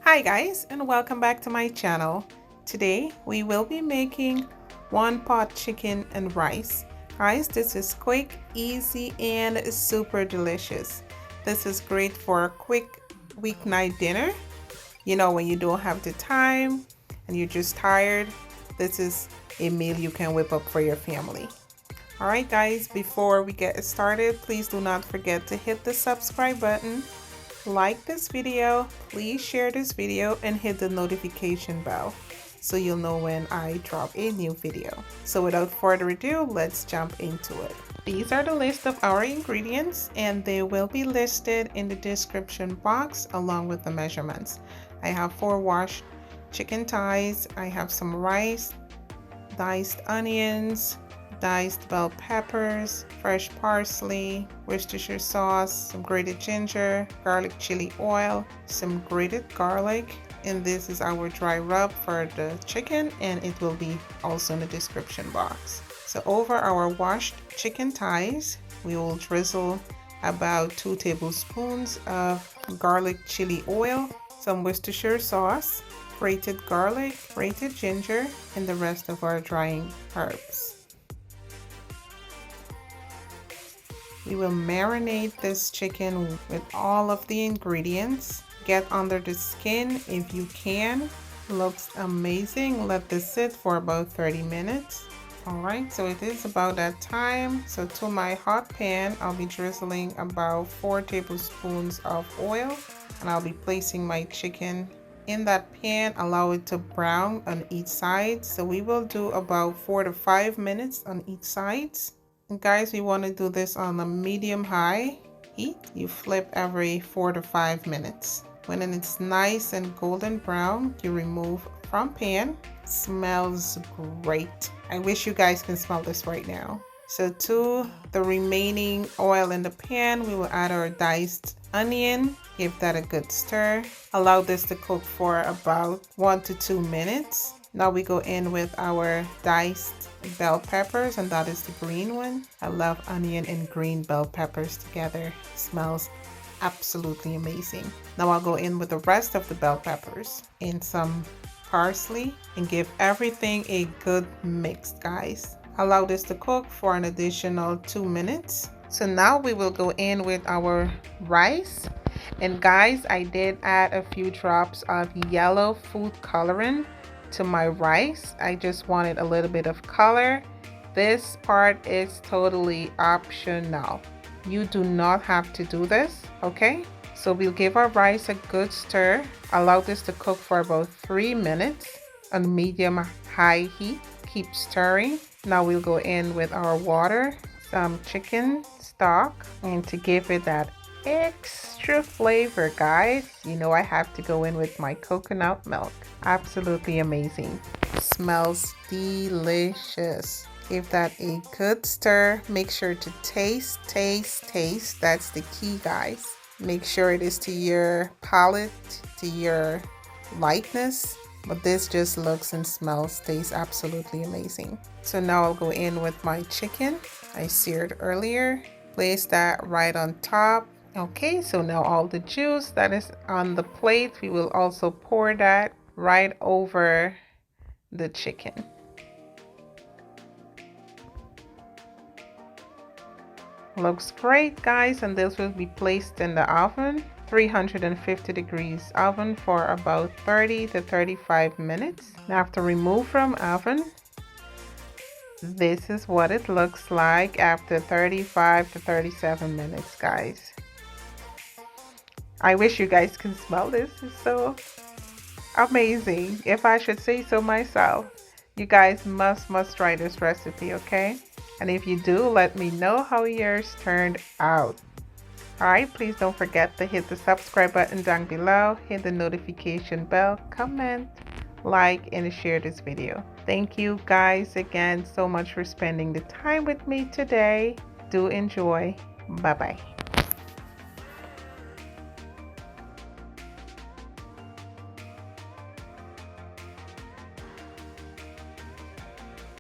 Hi guys, and welcome back to my channel. Today we will be making one pot chicken and rice. Guys, this is quick, easy, and super delicious. This is great for a quick weeknight dinner. You know, when you don't have the time and you're just tired, this is a meal you can whip up for your family. Alright guys, before we get started, please do not forget to hit the subscribe button, like this video, please share this video, and hit the notification bell so you'll know when I drop a new video. So without further ado, let's jump into it. These are the list of our ingredients and they will be listed in the description box along with the measurements. I have 4 washed chicken thighs, I have some rice, diced onions, diced bell peppers, fresh parsley, Worcestershire sauce, some grated ginger, garlic chili oil, some grated garlic, and this is our dry rub for the chicken, and it will be also in the description box. So over our washed chicken thighs, we will drizzle about 2 tablespoons of garlic chili oil, some Worcestershire sauce, grated garlic, grated ginger, and the rest of our drying herbs. We will marinate this chicken with all of the ingredients. Get under the skin if you can. Looks amazing. Let this sit for about 30 minutes. Alright, so it is about that time. So to my hot pan, I'll be drizzling about 4 tablespoons of oil. And I'll be placing my chicken in that pan. Allow it to brown on each side. So we will do about 4 to 5 minutes on each side. And guys, we want to do this on a medium-high heat. You flip every 4 to 5 minutes. When it's nice and golden brown, you remove from pan. Smells great. I wish you guys can smell this right now. So to the remaining oil in the pan, we will add our diced onion. Give that a good stir. Allow this to cook for about 1 to 2 minutes. Now we go in with our diced bell peppers, and that is the green one. I love onion and green bell peppers together. Smells absolutely amazing. Now I'll go in with the rest of the bell peppers and some parsley and give everything a good mix, guys. Allow this to cook for an additional 2 minutes. So now we will go in with our rice. And guys, I did add a few drops of yellow food coloring to my rice. I just wanted a little bit of color. This part is totally optional. You do not have to do this, okay? So we'll give our rice a good stir. Allow this to cook for about 3 minutes on medium-high heat. Keep stirring. Now we'll go in with our water, some chicken stock, and to give it that extra flavor, guys, you know I have to go in with my coconut milk. Absolutely amazing. Smells delicious. Give that a good stir. Make sure to taste. That's the key, guys. Make sure it is to your palate, to your likeness. But this just looks and smells, tastes absolutely amazing. So now I'll go in with my chicken I seared earlier. Place that right on top. Okay, so now all the juice that is on the plate, we will also pour that right over the chicken. Looks great, guys, and this will be placed in the oven, 350 degrees oven for about 30 to 35 minutes. After remove from oven, this is what it looks like after 35 to 37 minutes, guys. I wish you guys can smell this. It's so amazing, if I should say so myself. You guys must try this recipe, okay? And if you do, let me know how yours turned out. Alright, please don't forget to hit the subscribe button down below, hit the notification bell, comment, like, and share this video. Thank you guys again so much for spending the time with me today. Do enjoy. Bye bye.